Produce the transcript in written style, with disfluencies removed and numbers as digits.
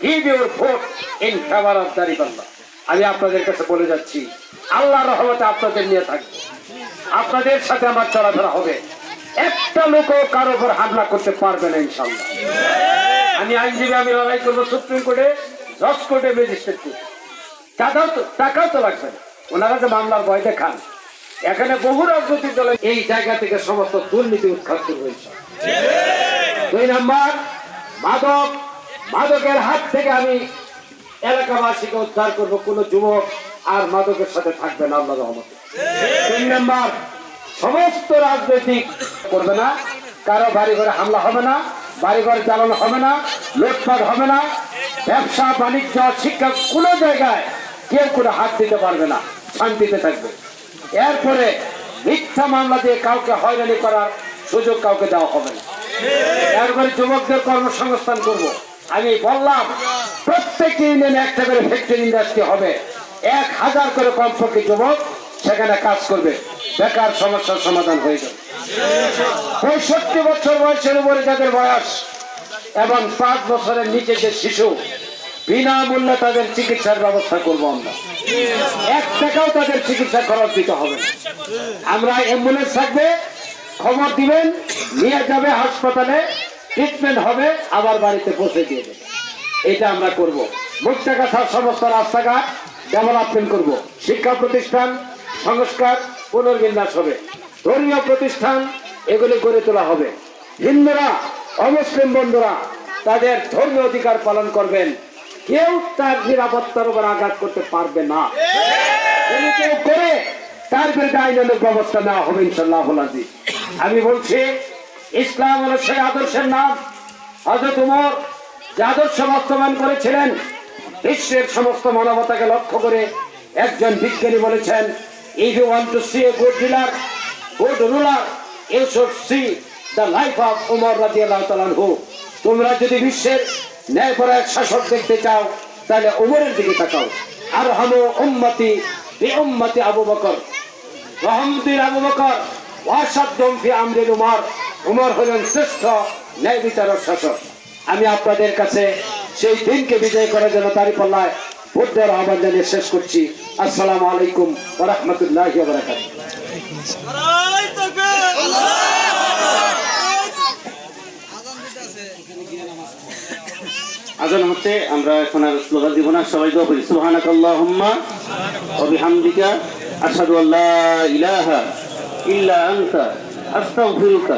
give your vote in favor of দাঁড়িপাল্লা। আমি আপনাদের কাছে বলে যাচ্ছি, আল্লাহর রহমতে আপনাদের নিয়ে থাকবে, আপনাদের সাথে আমার চলাফেরা হবে, একটা লোকও কারো উপর হামলা করতে পারবে না ইনশাআল্লাহ। আমি আইনজীবী, আমি লড়াই করবো সুপ্রিম কোর্টে, জজ কোর্টে, ম্যাজিস্ট্রেট কোর্টে। টাকাও তো লাগবে না, ওনারা যে মামলার ভয় দেখান। এখানে বহু রাজনৈতিক দলের এই জায়গা থেকে সমস্ত দুর্নীতি উৎখাত শুরু হয়েছে। 2 নাম্বার, মাদকের হাত থেকে আমি এলাকাবাসীকে উদ্ধার করব, কোন যুবক আর মাদকের সাথে থাকবে না আল্লাহর রহমতে। 3 নাম্বার, সমস্ত রাজনৈতিক করবে না, কারো বাড়ি ঘরে হামলা হবে না, বাড়ি ঘরে জ্বালানো হবে না, লুটপাট হবে না, ব্যবসা বাণিজ্য শিক্ষা কোনো জায়গায় কেউ কোনো হাত দিতে পারবে না, শান্তিতে থাকবে। এরপরে মিথ্যা মামলা দিয়ে কাউকে হয়রানি করার সুযোগ কাউকে দেওয়া হবে না। এরপরে যুবকদের কর্মসংস্থান করব। আমি বললাম প্রত্যেক ইউনিয়নে একটা করে ফ্যাক্টরি ইন্ডাস্ট্রি হবে, 1000 করে কমপক্ষে যুবক সেখানে কাজ করবে, বেকার সমস্যার সমাধান হয়ে যাবে। 65 বছর বয়সের উপরে যাদের বয়স এবং 5 বছরের নিচে যে শিশু, বিনামূল্যে তাদের চিকিৎসার ব্যবস্থা করবো আমরা। 1 টাকাও তাদের চিকিৎসা খরচ দিতে হবে না। আমরা অ্যাম্বুলেন্স থাকবে, খবর দিবেন, নিয়ে যাবে হাসপাতালে, ট্রিটমেন্ট হবে, আবার বাড়িতে পৌঁছে দিয়ে দেবে। এটা আমরা করব। মুখ টাকা ছাড় সমস্ত রাস্তাঘাট ডেভেলপমেন্ট করব। শিক্ষা প্রতিষ্ঠান সংস্কার পুনর্বিন্যাস হবে, ধর্মীয় প্রতিষ্ঠান এগুলি গড়ে তোলা হবে। হিন্দুরা, অমুসলিম বন্ধুরা তাদের ধর্মীয় অধিকার পালন করবেন, কেউ তার নিরাপত্তার উপর আঘাত করতে পারবে না। যদি কেউ করে তার বিরুদ্ধে আইনানুগ ব্যবস্থা নেওয়া হবে ইনশাআল্লাহ। আমি বলছি, ইসলাম হলো সেই আদর্শের নাম। হযরত ওমর যে আদর্শ বাস্তবায়ন করেছিলেন, বিশ্বের সমস্ত মানবতাকে লক্ষ্য করে একজন বিজ্ঞানী বলেছেন, if you want to see a good ruler, you should see the life of Umar radiyallahu ta'ala anhu। তোমরা যদি বিশ্বের ন্যায়পরায়ণ শাসক দেখতে চাও তাহলে উমরের দিকে তাকাও। আর হামু উম্মতি বি উম্মতি আবু বকর, রহমতুল আবু বকর ওয়াসাদ্দুম ফি আমরিল উমর। উমর হলেন শ্রেষ্ঠ ন্যায় বিচারক শাসক। আমি আপনাদের কাছে সেই দিনকে বিজয় করার জন্য দাঁড়িপাল্লায় ভোট দেওয়ার আহ্বান জানিয়ে শেষ করছি। আসসালামু আলাইকুম ওয়া রাহমাতুল্লাহি ওয়া বারাকাতুহু। আজান হচ্ছে, আমরা এখন আর স্লোগান দিব না, সবাই দোয়া করি। সুবহানাকাল্লাহুম্মা ওয়া বিহামদিকা আশহাদু আল্লা ইলাহা ইল্লা আনতা আস্তাগফিরুকা।